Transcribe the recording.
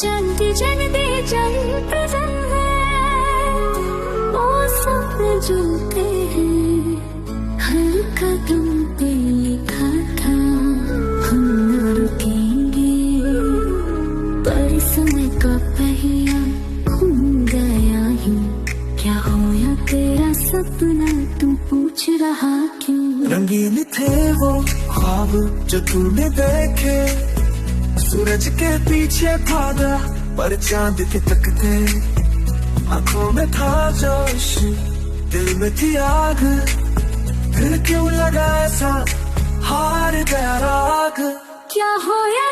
जानती जानते चल पसंद है वो सपने जुलते हैं हर कदम पे लिखा था हम न रुकेंगे पर समय का पहिया घूम गया यूं क्या होया तेरा सपना तू पूछ रहा क्यों। रंगीन थे वो ख्वाब जो तूने देखे सूरज के पीछे भागा पर चांद के तकते आंखों में था जोश दिल में थी आग फिर क्यों लगा ऐसा हार गया राग। क्या होया